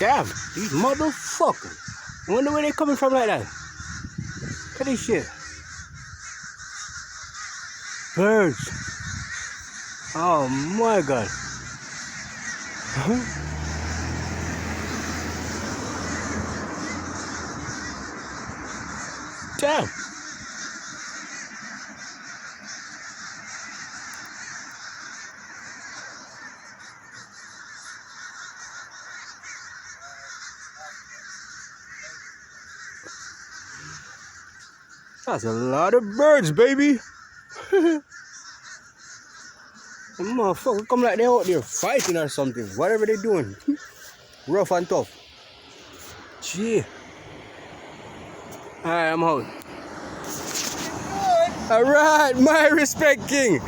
Damn, these motherfuckers. I wonder where they coming from like that. Look at this shit. Birds. Oh my god. Damn. That's a lot of birds, baby. The motherfucker come like they out there fighting or something. Whatever they doing. Rough and tough. Gee. Alright, I'm out. Alright, my respect, King.